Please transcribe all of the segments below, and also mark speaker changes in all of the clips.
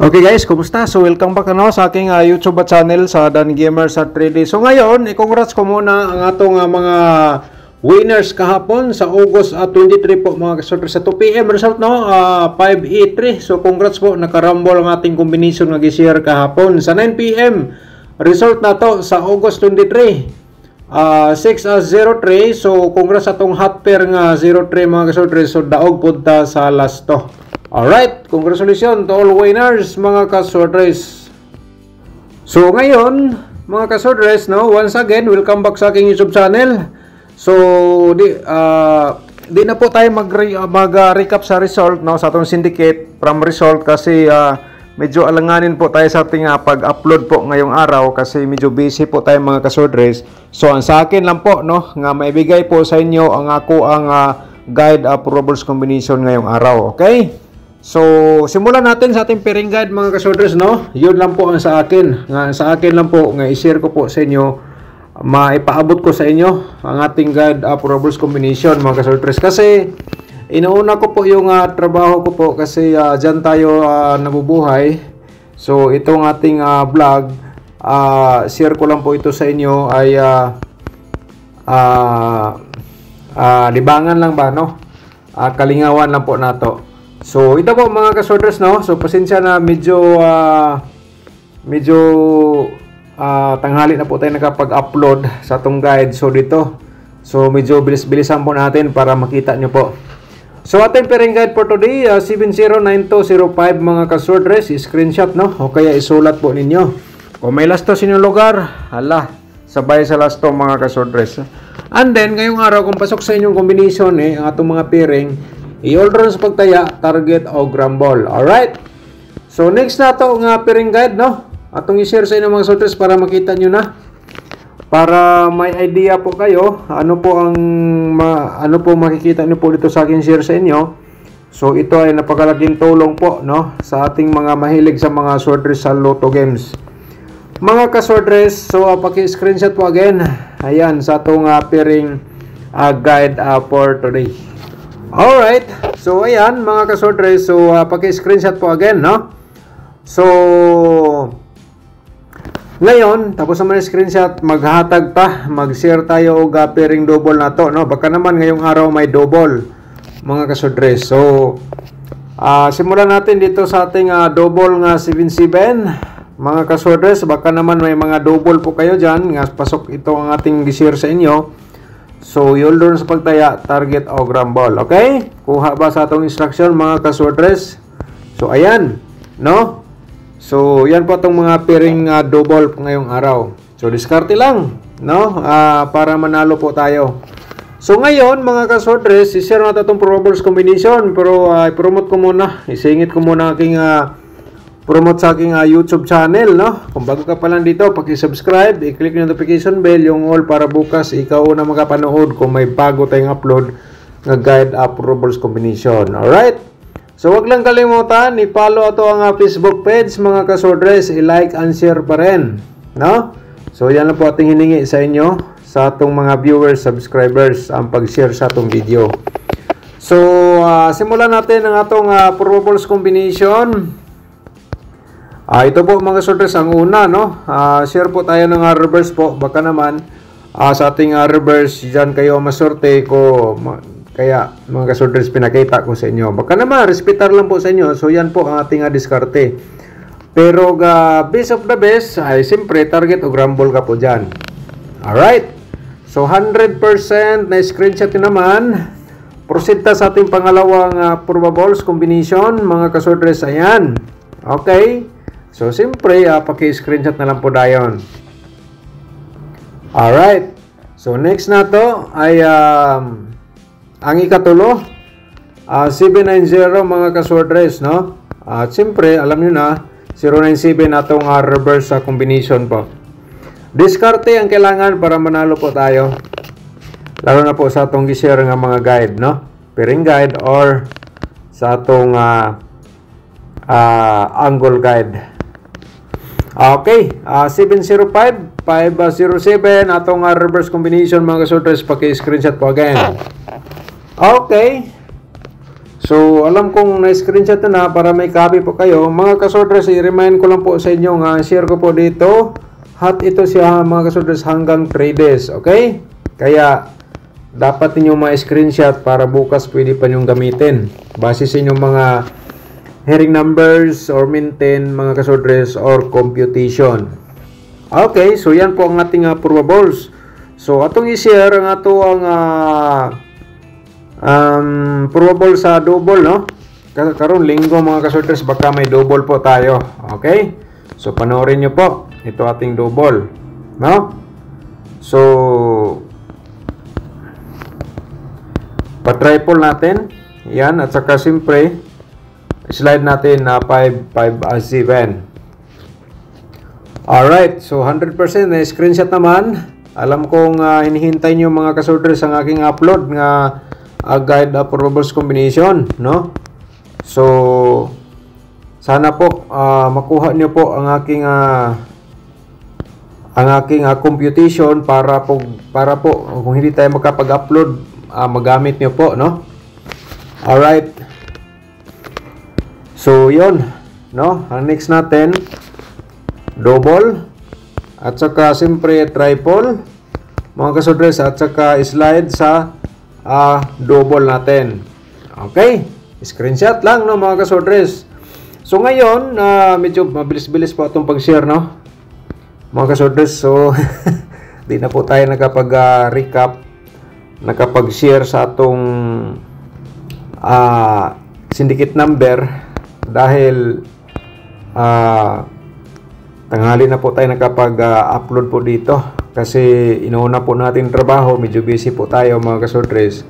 Speaker 1: Okay guys, kumusta? So welcome back sa aking YouTube channel sa Dan Gamer sa 3D. So ngayon, i-congrats ko muna ang atong mga winners kahapon sa August 23 po mga kasorter. Sa 2 PM result 5E3. So congrats po, nakarambol ang ating combination nga gi-share kahapon. Sa 9 PM result na to sa August 23. 6-03. So congrats atong hot pair nga 03 mga kasorter. So daog punta sa last to. Alright, congratulations to all winners mga kasordres. So ngayon, mga kasordres, once again, welcome back sa aking YouTube channel. So, di na po tayo mag-recap sa result, sa atong syndicate from result kasi medyo alanganin po tayo sa ating pag-upload po ngayong araw kasi medyo busy po tayo mga kasordres. So, ang sa akin lang po, nga maibigay po sa inyo ang guide probables combination ngayong araw, okay? So, simulan natin sa ating pairing guide mga kasorders, Yun lang po ang sa akin. Sa akin lang po, nga i-share ko po sa inyo, maipaabot ko sa inyo ang ating guide probables combination mga kasorders. Kasi, inauna ko po yung trabaho ko po kasi dyan tayo nabubuhay. So, itong ating vlog, share ko lang po ito sa inyo ay libangan lang ba, kalingawan lang po nato. So, ito po mga kasorders, So, pasensya na medyo tanghali na po tayo nakapag-upload sa itong guide. So, dito. So, medyo bilis-bilisan po natin para makita nyo po. So, ating pairing guide for today, 709205 mga kasorders. Screenshot, O kaya isulat po ninyo. Kung may lasto sa inyong lugar, sabay sa lasto mga kasorders. And then, ngayong araw, kung pasok sa inyong combination, ang atong mga pairing, i-all round sa pagtaya, target o grumble. Alright? So, next na ito nga pairing guide, Atong i-share sa inyo mga sorters para makita nyo na. Para may idea po kayo, ano po makikita nyo po dito sa akin share sa inyo. So, ito ay napakalaking tulong po, sa ating mga mahilig sa mga sorters sa Lotto games. Mga ka-sorters, so, paki-screenshot po again. Ayan, sa itong pairing guide for today. Alright, so ayan mga kasordres, so paki-screenshot po again, So, ngayon, tapos naman yung screenshot, maghatag pa, mag-share tayo og pairing double na to, Baka naman ngayong araw may double, mga kasordres. So, simulan natin dito sa ating double nga 7-7, mga kasordres. Baka naman may mga double po kayo dyan, nga pasok ito ang ating share sa inyo. So, yun doon sa pagtaya, target o grumble. Okay? Kuha ba sa atong instruction mga kasordres? So, ayan. So, yan po itong mga pairing double ngayong araw. So, diskarte lang. Para manalo po tayo. So, ngayon mga kasordres, i-share natin itong probables combination. Pero, i-promote ko muna. Isingit ko muna aking promote sa aking YouTube channel, Kung bago ka pa lang dito, paki-subscribe, i-click yung notification bell, yung all para bukas ikaw na makapanood kung may bago tayong upload na guide probables combination. Alright? So, wag lang kalimutan, i-follow ato ang Facebook page, mga kasordres, i-like and share pa rin, So, yan lang po ating hiningi sa inyo, sa atong mga viewers, subscribers, ang pag-share sa atong video. So, simulan natin ang atong probables combination. Ito po mga sorters ang una, share po tayo ng reverse po. Baka naman sa ating reverse dyan kayo masorte ko. Kaya mga sorters pinakita ko sa inyo. Baka naman respetar lang po sa inyo. So yan po ang ating diskarte. Pero best of the best ay siyempre target o grumble ka po dyan. Alright. So 100% na screenshot nyo naman. Proceed ta sa ating pangalawang probables combination mga kasorters. Ayan. Okay. So, siyempre, paki-screenshot na lang po dayon. Alright. So, next na to ay ang ikatulo. 790 mga kasordres, At siyempre, alam nyo na, 097 na itong reverse combination po. Diskarte ang kailangan para manalo po tayo. Lalo na po sa itong gi-share nga mga guide, Pairing guide or sa itong angle guide. Okay, 705, 507 atong reverse combination mga kasordres, paki-screenshot po again. Okay. So, alam kong na-screenshot na para may copy po kayo. Mga kasodres, i-remind ko lang po sa inyo nga, share ko po dito. Hot ito siya mga kasodres hanggang 3 days, okay? Kaya, dapat niyo ma-screenshot para bukas pwede pa niyong gamitin. Base sa inyong mga hearing numbers or maintain mga kasodres or computation. Okay, so yan po ang ating probables. So, atong i-share ang ato ang probable sa double, no? Karon linggo mga kasorters, baka may double po tayo. Okay? So panoorin nyo po ito ating double, no? So pa-triple natin yan, at saka siyempre slide natin na 5 as 7. Alright, so 100% na screenshot naman. Alam kong hinihintay nyo mga kasorters ang aking upload nga guide probables combination, no? So sana po makuha niyo po ang aking computation para po kung hindi tayo makapag-upload, magamit niyo po, no? All right. So 'yon, no? Ang next natin double at saka siyempre triple mga kasodres, at saka slide sa double natin. Okay? Screenshot lang, no mga kasodres. So ngayon, medyo mabilis-bilis po itong pag-share, no mga kasodres. So di na po tayo nakapag-recap, nakapag-share sa atong syndicate number dahil tanghali na po tayo nakapag-upload po dito. Kasi inuuna po natin trabaho, medyo busy po tayo mga kasodres.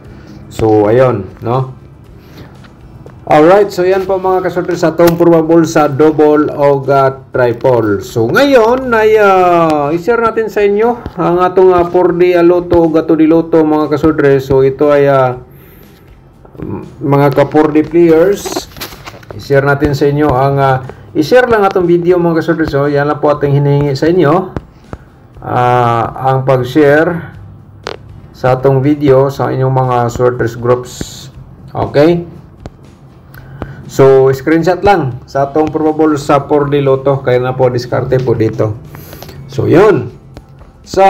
Speaker 1: So ayun, no? Alright, so yan po mga kasodres sa atong probable sa double o triple. So ngayon ay i-share natin sa inyo ang atong 4D Lotto o Gato di Lotto mga kasodres. So ito ay mga ka 4D players. I-share natin sa inyo ang i-share lang atong video mga kasodres. So yan lang po ating hinihingi sa inyo. Ang pag-share sa atong video sa inyong mga sorters groups. Okay? So, screenshot lang sa atong probable sa 4D Lotto. Kaya na po, diskarte po dito. So, yun. Sa,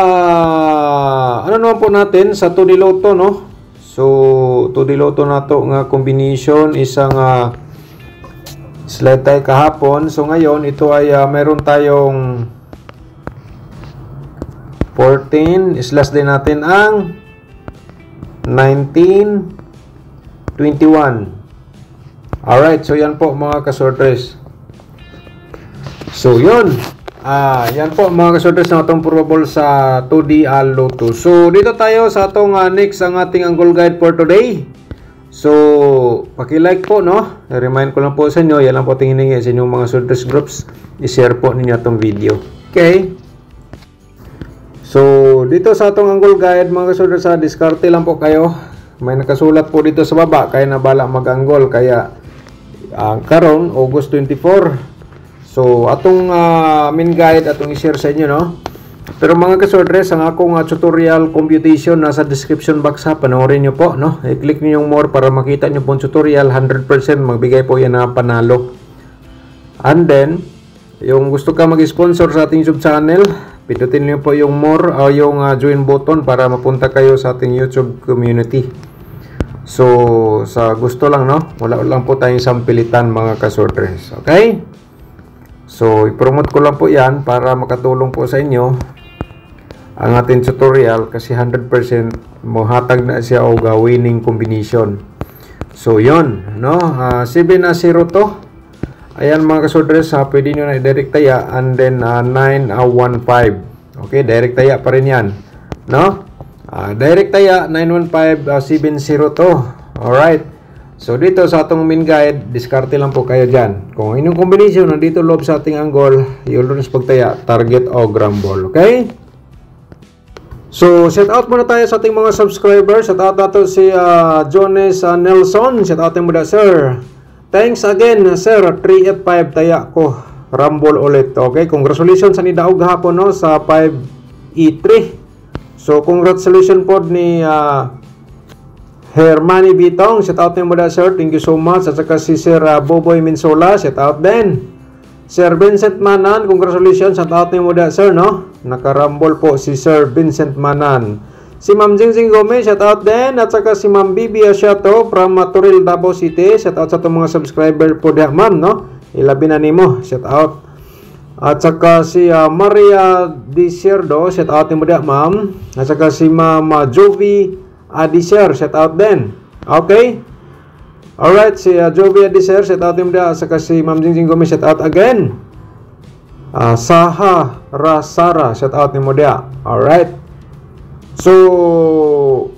Speaker 1: ano naman po natin, sa 2D Lotto, no? So, 2D Lotto na to nga combination, isang slide tayo kahapon. So, ngayon, ito ay meron tayong 14, slash din natin ang 19, 21. Alright, so yan po mga kasorters. So yun, yan po mga kasorters ng atong probable sa 2D Lotto. So dito tayo sa atong next ang ating angle guide for today. So paki-like po, no? I-remind ko lang po sa inyo, yan lang po ating hiningi sa inyong mga sorters groups. I-share po ninyo atong video. Okay? So, dito sa atong angle guide, mga kasodres, diskarte lang po kayo. May nakasulat po dito sa baba, kaya nabala mag-angle. Kaya, karon August 24. So, atong main guide, atong i-share sa inyo, no? Pero mga kasodres, ang akong tutorial computation nasa description box ha. Panoorin nyo po, no? I-click nyo yung more para makita nyo po yung tutorial. 100% magbigay po yan na panalo. And then, yung gusto ka mag-sponsor sa ating YouTube channel, pindutin niyo po yung more o yung join button para mapunta kayo sa ating YouTube community. So, sa gusto lang, no? Wala lang po tayong sampilitan mga kasorters. Okay? So, i-promote ko lang po yan para makatulong po sa inyo ang ating tutorial kasi 100% mohatag na siya o winning combination. So, yun, no? 7-0 to. Ayan mga kasorters, pwede nyo na direct taya and then 9-1-5. Okay, direct taya pa rin yan, no? Direct taya 9-1-5, 7-0 to. Alright. So dito sa atong main guide, diskarte lang po kayo dyan. Kung inyong combination nandito loob sa ating angle, yun sa pagtaya, target o grumble. Okay? So, shout out muna tayo sa ating mga subscribers. Shout out nato si Jones Nelson. Shout out mo da, sir. Thanks again, sir. 3F5 taya ko. Rumble ulit. Okay, congratulations sa ni Daog hapon, no, sa 5E3. So, congratulations po ni Hermani Bitong, shout out mo da sir, thank you so much. At saka si Sir Boboy Minsola, shout out din. Sir Vincent Manan, congratulations, shout out mo da sir, no? Nakarambol po si Sir Vincent Manan. Si Ma'am Jingjing Gomez, shout out din. At saka si Ma'am Bibi Asiato from Maturil, Davao City, shout out sa itong mga subscriber po da ma'am, no? Ilabi na nimo, shout out. At saka si Maria Disierdo, shout out mo da ma'am. At saka si Ma'am Jovi Adisher, shout out din. Okay? Alright, si Jovi Adisher, shout out din dia. Saka si Ma'am Jingjing Gomez, shout out again. Saha Rasara, shout out din mo dia. Alright. So,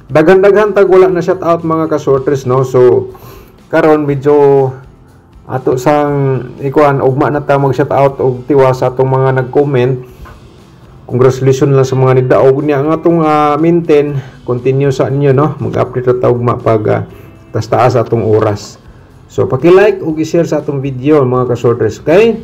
Speaker 1: daghan-daghan tag wala na shout out mga kasortres, no? So, karon medyo ato sang ikuan ugma na ta mag shout out og tiwa sa atong mga nag-comment. Congratulations lang sa mga nidaog niya ang atong maintain, continue sa inyo, no? Mag-update ra ta ugma pag taas atong oras. So paki-like ug i-share sa atong video mga kasortres, okay?